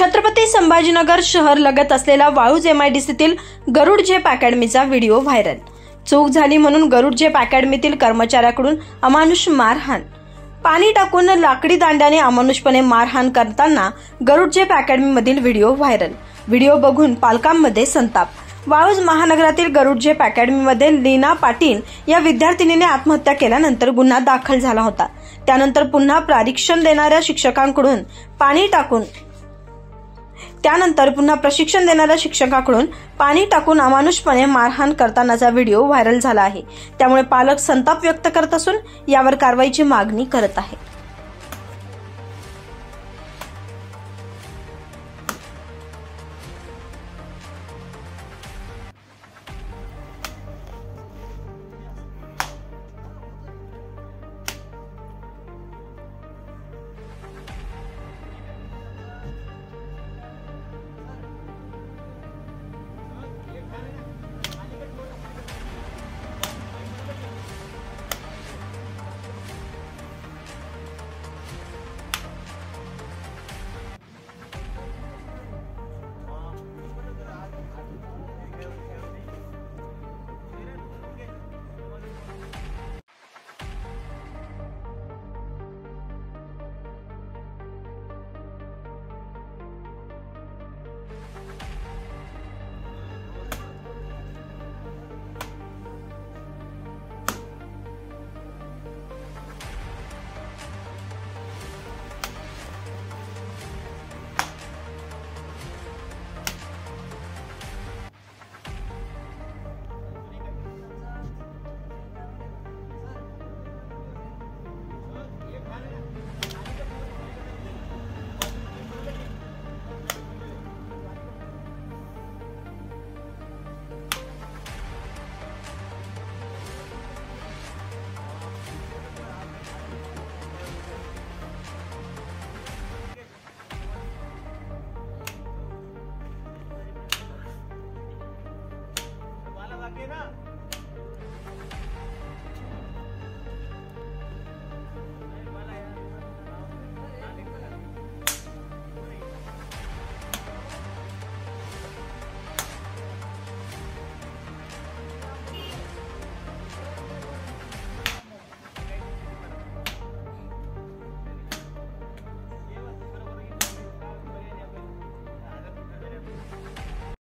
छत्रपती संभाजीनगर शहर लगत असलेला वाळूज MIDCतील गरुड झेप अकॅडमीचा व्हिडिओ व्हायरल। चूक झाली म्हणून गरुड झेप अकॅडमीतील कर्मचाऱ्याकडून अमानुष मारहाण। पाणी टाकून लाकडी दांड्याने अमानुषपणे मारहाण करताना गरुड झेप अकॅडमीमधील व्हिडिओ व्हायरल। व्हिडिओ बघून पालकांमध्ये संताप। वाळूज महानगरातील गरुड झेप अकॅडमीमध्ये लीना पाटील या विद्यार्थिनीने आत्महत्या केल्यानंतर गुन्हा दाखल झाला होता। त्यानंतर पुन्हा प्रशिक्षण देणाऱ्या शिक्षकांकडून पाणी टाकून अमानुषपणे मारहाण करतानाचा व्हिडिओ व्हायरल झाला आहे। त्यामुळे पालक संताप व्यक्त करत असून यावर कारवाईची मागणी करत आहेत।